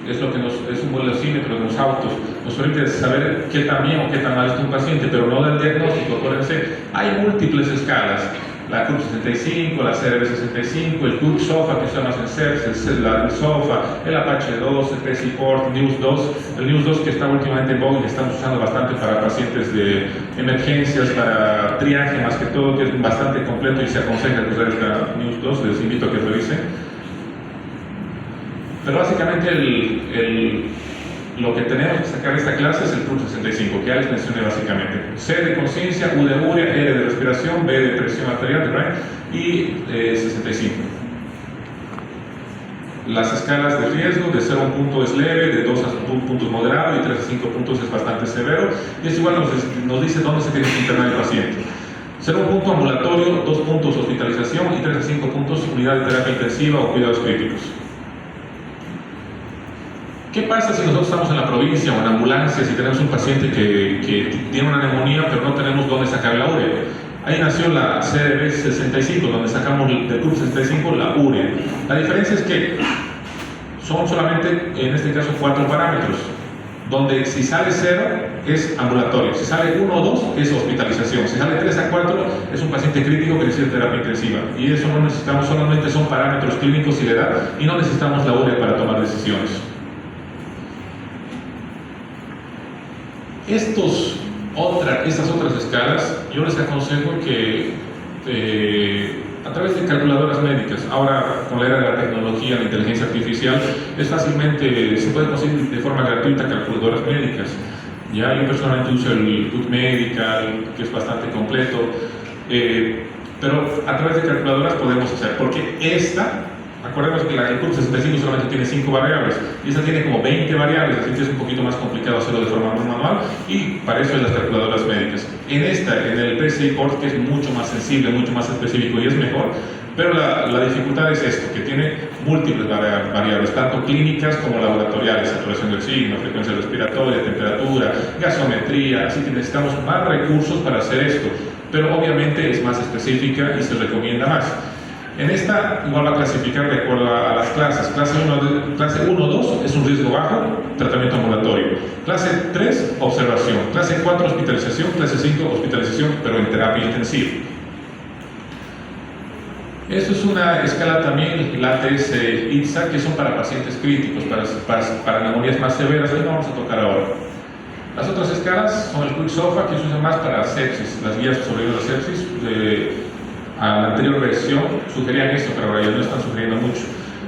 es lo que es un velocímetro de los autos, nos permite saber qué tan bien o qué tan mal está un paciente, pero no del diagnóstico. Acuérdense, hay múltiples escalas. La CUP 65, la CRB 65, el CUP SOFA que se llama CERS, el SOFA, el Apache 2, el PCI Port, News 2, el News 2 que está últimamente en vogue y que estamos usando bastante para pacientes de emergencias, para triaje más que todo, que es bastante completo y se aconseja usar esta News 2, les invito a que revisen. Pero básicamente lo que tenemos que sacar de esta clase es el CUP 65, que ya les mencioné básicamente. C de conciencia, U de urea, R de respiración, B de presión arterial, de Brian, y 65. Las escalas de riesgo, de 0 a 1 punto es leve, de 2 a 1 punto es moderado y 3 a 5 puntos es bastante severo. Y esto igual nos dice dónde se tiene que internar el paciente. 0 a 1 punto ambulatorio, 2 puntos hospitalización y 3 a 5 puntos unidad de terapia intensiva o cuidados críticos. ¿Qué pasa si nosotros estamos en la provincia o en ambulancias y tenemos un paciente que tiene una neumonía pero no tenemos dónde sacar la urea? Ahí nació la CRB 65, donde sacamos del CUP 65 la urea. La diferencia es que son solamente, en este caso, 4 parámetros, donde si sale 0 es ambulatorio, si sale 1 o 2 es hospitalización, si sale 3 a 4 es un paciente crítico que necesita terapia intensiva. Y eso no necesitamos, solamente son parámetros clínicos y de edad, y no necesitamos la urea para tomar decisiones. Estas otras escalas, yo les aconsejo que a través de calculadoras médicas, ahora con la era de la tecnología, la inteligencia artificial, se puede conseguir de forma gratuita calculadoras médicas. Ya yo personalmente uso el Good Medical, que es bastante completo, pero a través de calculadoras podemos hacer, porque acordemos que el CUP 65 solamente tiene 5 variables y esta tiene como 20 variables, así que es un poquito más complicado hacerlo de forma manual, y para eso hay las calculadoras médicas. En el PCI Port, que es mucho más sensible, mucho más específico y es mejor, pero la dificultad es esto, que tiene múltiples variables, tanto clínicas como laboratoriales, saturación de oxígeno, frecuencia respiratoria, temperatura, gasometría, así que necesitamos más recursos para hacer esto, pero obviamente es más específica y se recomienda más. En esta igual va a clasificar de acuerdo a las clases. Clase 1-2 es un riesgo bajo, tratamiento ambulatorio. Clase 3, observación. Clase 4, hospitalización. Clase 5, hospitalización, pero en terapia intensiva. Esto es una escala también, la ATS-ITSA, que son para pacientes críticos, para neumonías más severas. Hoy no vamos a tocar ahora. Las otras escalas son el Quick SOFA, que se usa más para sepsis, las guías sobre la sepsis. A la anterior versión sugerían esto, pero ahora ya no están sugiriendo mucho.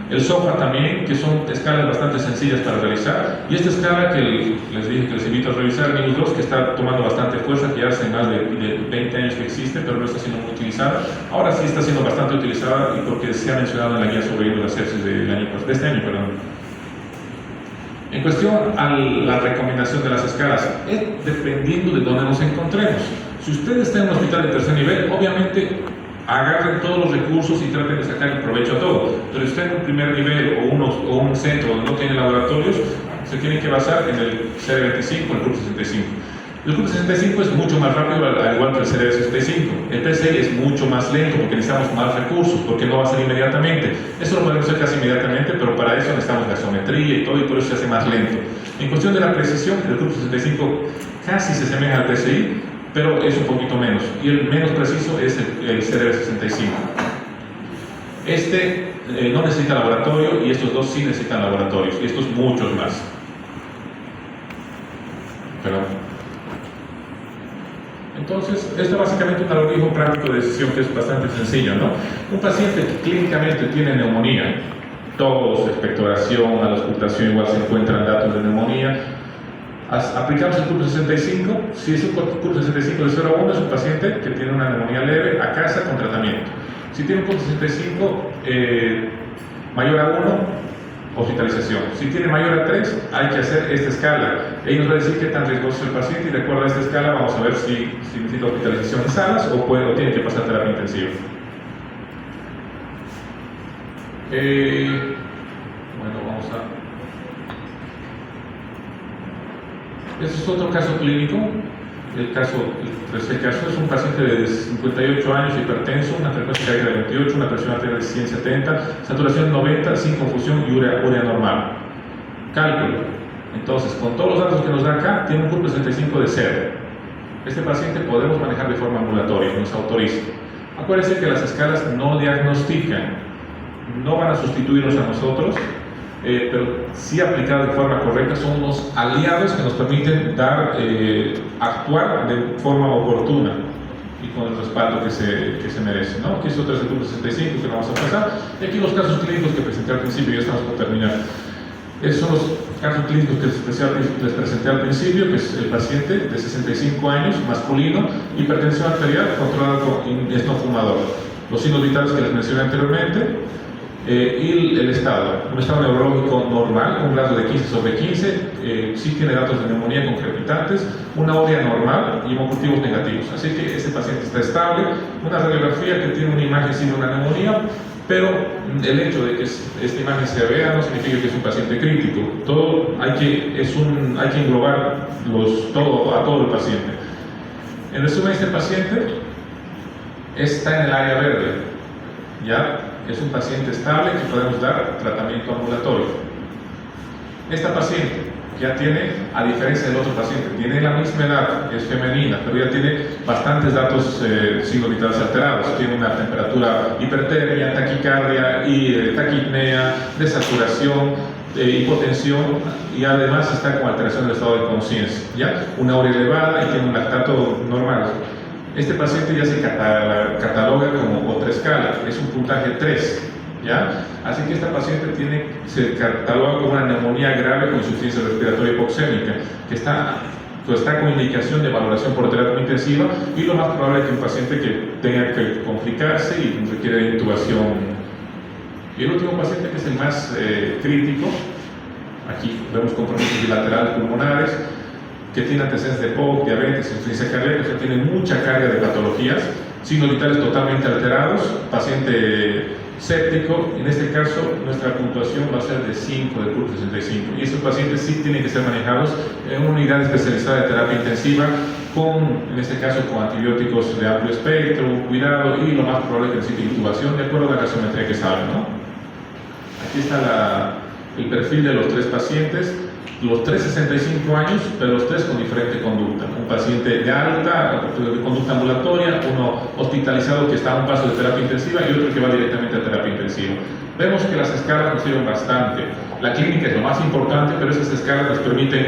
El SOFA también, que son escalas bastante sencillas para realizar, y esta escala que les dije que les invito a revisar, News 2, que está tomando bastante fuerza, que ya hace más de 20 años que existe, pero no está siendo muy utilizada. Ahora sí está siendo bastante utilizada y porque se ha mencionado en la guía sobre la sepsis de este año. En cuestión a la recomendación de las escalas, dependiendo de dónde nos encontremos. Si usted está en un hospital de tercer nivel, obviamente agarren todos los recursos y traten de sacar el provecho a todo. Pero si usted en un primer nivel o un centro donde no tiene laboratorios, se tiene que basar en el CR25, el CUP 65. El CUP 65 es mucho más rápido, al igual que el CR 65. El PCI es mucho más lento porque necesitamos más recursos, porque no va a ser inmediatamente. Eso lo podemos hacer casi inmediatamente, pero para eso necesitamos gasometría y todo, y por eso se hace más lento. En cuestión de la precisión, el CUP 65 casi se asemeja al PCI, pero es un poquito menos, y el menos preciso es el CR65. No necesita laboratorio, y estos dos sí necesitan laboratorios, y estos muchos más. Entonces, esto básicamente es un algoritmo práctico de decisión que es bastante sencillo, ¿no? Un paciente que clínicamente tiene neumonía, tos, expectoración, a la auscultación igual se encuentran datos de neumonía. Aplicamos el CUP 65, si es un CUP 65 de 0 a 1 es un paciente que tiene una neumonía leve a casa con tratamiento. Si tiene un CUP 65 mayor a 1, hospitalización. Si tiene mayor a 3, hay que hacer esta escala. Ahí nos va a decir qué tan riesgoso es el paciente y de acuerdo a esta escala vamos a ver si necesita hospitalización en salas o tiene que pasar terapia intensiva. Bueno, vamos a... Este es otro caso clínico. El tercer caso es un paciente de 58 años, hipertenso, una frecuencia cardíaca de 28, una presión arterial de 170, saturación 90, sin confusión y urea normal. Cálculo. Entonces, con todos los datos que nos da acá, tiene un CURP-65 de 0. Este paciente podemos manejar de forma ambulatoria, nos autoriza. Acuérdense que las escalas no diagnostican, no van a sustituirnos a nosotros, pero sí aplicadas de forma correcta son unos aliados que nos permiten actuar de forma oportuna y con el respaldo que se merece, ¿no? Aquí es otro CURP-65 que vamos a pasar, y aquí los casos clínicos que presenté al principio, ya estamos por terminar. Esos son los casos clínicos que les presenté al principio, que es el paciente de 65 años, masculino, hipertensión arterial controlada y es no fumador. Los signos vitales que les mencioné anteriormente, y el estado, un estado neurológico normal, un grado de 15/15, sí tiene datos de neumonía con crepitantes, una ORIA normal y hemocultivos negativos. Así que ese paciente está estable, una radiografía que tiene una imagen sin una neumonía, pero el hecho de que esta imagen se vea no significa que es un paciente crítico. Hay que englobar a todo el paciente. En resumen, este paciente está en el área verde, ¿ya? Es un paciente estable que podemos dar tratamiento ambulatorio. Esta paciente ya tiene, a diferencia del otro paciente, tiene la misma edad, es femenina, pero ya tiene bastantes datos signos vitales alterados. Tiene una temperatura, hipertermia, taquicardia, y taquipnea, desaturación, hipotensión, y además está con alteración del estado de conciencia, ¿ya? Una ORIA elevada y tiene un lactato normal. Este paciente ya se cataloga como otra escala, es un puntaje 3, ¿ya? Así que esta paciente se cataloga como una neumonía grave con insuficiencia respiratoria hipoxémica, que está con indicación de valoración por terapia intensiva, y lo más probable es que un paciente que tenga que complicarse y requiere de intubación. Y el último paciente, que es el más crítico, aquí vemos compromisos bilaterales pulmonares, que tiene antecedentes de POC, diabetes, insuficiencia cardíaca, o sea, tiene mucha carga de patologías, signos vitales totalmente alterados, paciente séptico. En este caso, nuestra puntuación va a ser de 5 del CURP-65, y estos pacientes sí tienen que ser manejados en una unidad especializada de terapia intensiva, en este caso con antibióticos de amplio espectro, cuidado, y lo más probable es que necesite intubación de acuerdo a la gasometría que saben, ¿no? Aquí está el perfil de los 3 pacientes. Los 3 65 años, pero los 3 con diferente conducta. Un paciente de alta de conducta ambulatoria, uno hospitalizado que está a un paso de terapia intensiva y otro que va directamente a terapia intensiva. Vemos que las escalas nos sirven bastante. La clínica es lo más importante, pero esas escalas nos permiten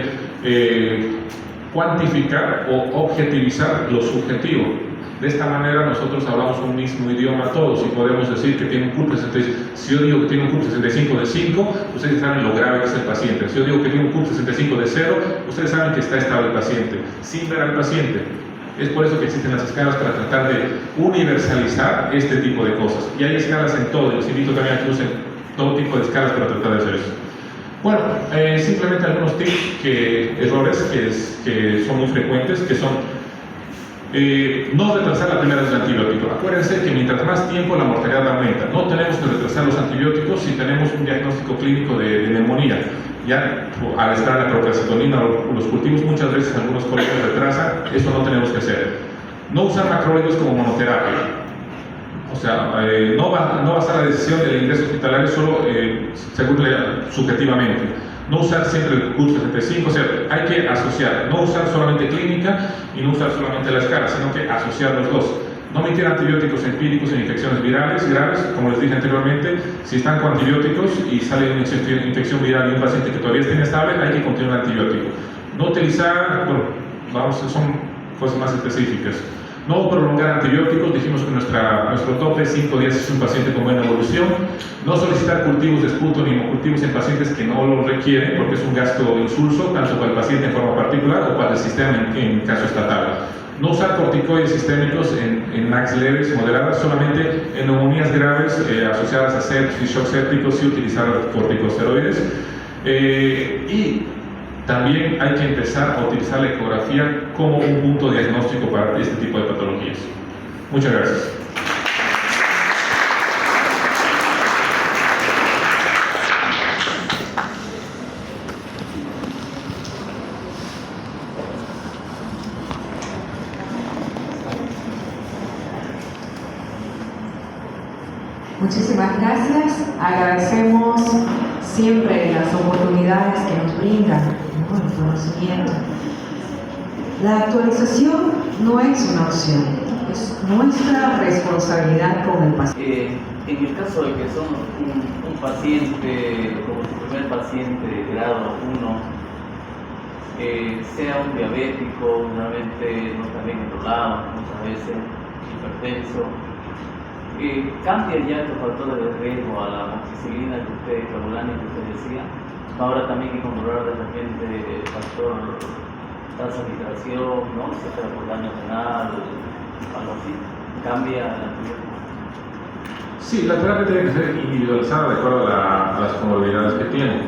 cuantificar o objetivizar lo subjetivo. De esta manera nosotros hablamos un mismo idioma todos y podemos decir que tiene un CURP-65. Si yo digo que tiene un CURP-65 de 5, ustedes saben lo grave que es el paciente. Si yo digo que tiene un CURP-65 de 0, ustedes saben que está estable el paciente, sin ver al paciente. Es por eso que existen las escalas, para tratar de universalizar este tipo de cosas. Y hay escalas en todo, les invito también a que usen todo tipo de escalas para tratar de hacer eso. Bueno, simplemente algunos tips, errores que son muy frecuentes, que son no retrasar la primera del antibiótico. Acuérdense que mientras más tiempo, la mortalidad aumenta. No tenemos que retrasar los antibióticos si tenemos un diagnóstico clínico de neumonía. Ya al estar la procalcitonina o los cultivos, muchas veces algunos colegas retrasan, eso no tenemos que hacer. No usar macrólidos como monoterapia. O sea, no basar la decisión del ingreso hospitalario solo subjetivamente. No usar siempre el CURP-65, o sea, hay que asociar, no usar solamente clínica y no usar solamente la escala, sino que asociar los dos. No meter antibióticos empíricos en infecciones virales graves, como les dije anteriormente. Si están con antibióticos y sale una infección viral y un paciente que todavía está inestable, hay que continuar el antibiótico. No utilizar, son cosas más específicas. No prolongar antibióticos, dijimos que nuestro tope 5 días es un paciente con buena evolución. No solicitar cultivos de esputo ni hemocultivos en pacientes que no lo requieren, porque es un gasto insulso, tanto para el paciente en forma particular o para el sistema en caso estatal. No usar corticoides sistémicos en NACs leves, moderadas, solamente en neumonías graves asociadas a sepsis y shock sépticos, y utilizar corticosteroides. Y también hay que empezar a utilizar la ecografía como un punto diagnóstico para este tipo de patologías. Muchas gracias. Muchísimas gracias. Agradecemos siempre las oportunidades que conocimiento. La actualización no es una opción, es nuestra responsabilidad con el paciente. En el caso de que son un paciente, como su primer paciente de grado 1, sea un diabético, realmente no está bien controlado, muchas veces hipertenso, cambia ya estos factores de riesgo a la amoxicilina clavulana que usted decía. Ahora también hay que controlar de repente el factor tasa de filtración, ¿no? Si está por daño renal, algo así, cambia la terapia. Sí, la terapia tiene que ser individualizada de acuerdo a las comorbilidades que tiene.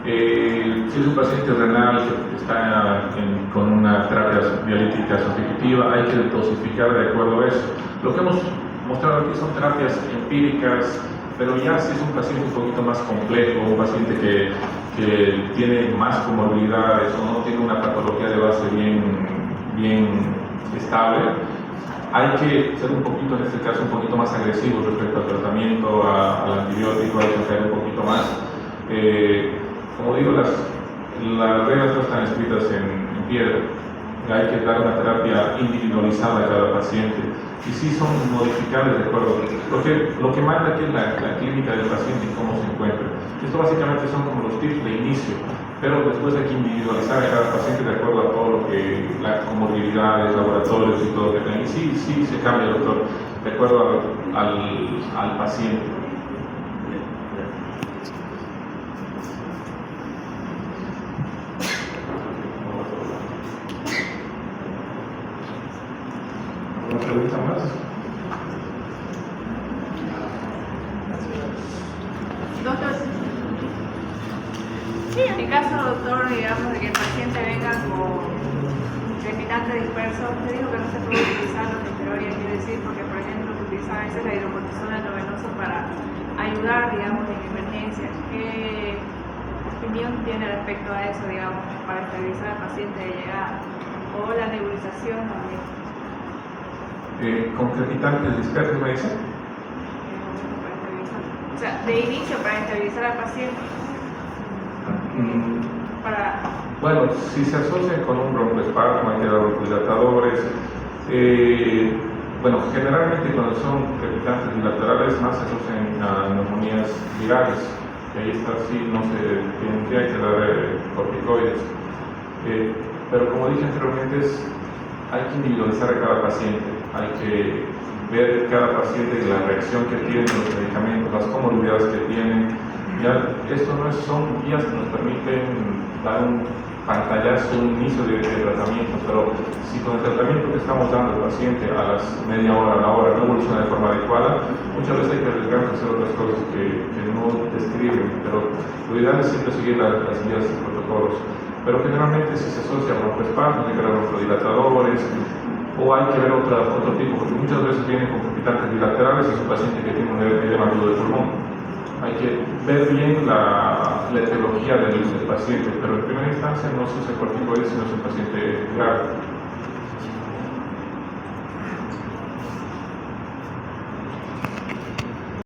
Si es un paciente renal que está con una terapia dialítica sustitutiva, hay que dosificar de acuerdo a eso. Lo que hemos mostrado aquí son terapias empíricas, pero ya si es un paciente un poquito más complejo, un paciente que tiene más comorbilidades o no tiene una patología de base bien estable, hay que ser un poquito, en este caso, un poquito más agresivos respecto al tratamiento, al antibiótico, hay que hacer un poquito más. Como digo, las reglas no están escritas en piedra. Hay que dar una terapia individualizada a cada paciente y sí son modificables de acuerdo, porque lo que manda aquí es la clínica del paciente y cómo se encuentra. Esto básicamente son como los tips de inicio, pero después hay que individualizar a cada paciente de acuerdo a todo lo que las comorbilidades, laboratorios y todo que tengan. Y sí se cambia, doctor, de acuerdo al paciente. ¿Una pregunta más? Doctor, sí, en mi caso, doctor, digamos, de que el paciente venga con crepitante disperso, te digo que no se puede utilizar la esteroides, quiere decir, porque por ejemplo se utiliza a veces la hidrocortisona endovenosa para ayudar, digamos, en emergencias. ¿Qué opinión tiene respecto a eso, digamos, para estabilizar al paciente de llegada? O la nebulización también. ¿Con crepitantes dispersos me dice? O sea, de inicio para estabilizar al paciente. Bueno, si se asocian con un broncoespasmo, hay que dar broncodilatadores. Bueno, generalmente cuando son crepitantes bilaterales más se asocian a neumonías virales. Ahí está, sí, no se tienen que dar corticoides. Pero como dije anteriormente, hay que individualizar a cada paciente, hay que ver cada paciente la reacción que tiene los medicamentos, las comorbilidades que tienen. Ya, esto no son guías que nos permiten dar un pantallazo, un inicio de tratamiento, pero si con el tratamiento que estamos dando al paciente a las media hora, a la hora, no evoluciona de forma adecuada, muchas veces hay que arriesgarnos a hacer otras cosas que no describen, pero lo ideal es siempre seguir las guías y protocolos. Pero generalmente si se asocia a broncoespasmos, hay que dar broncodilatadores, o hay que ver otro tipo, porque muchas veces vienen con crepitantes bilaterales y es un paciente que tiene un edema agudo de pulmón. Hay que ver bien la etiología del paciente, pero en primera instancia no se usa corticoides si no es un paciente grave.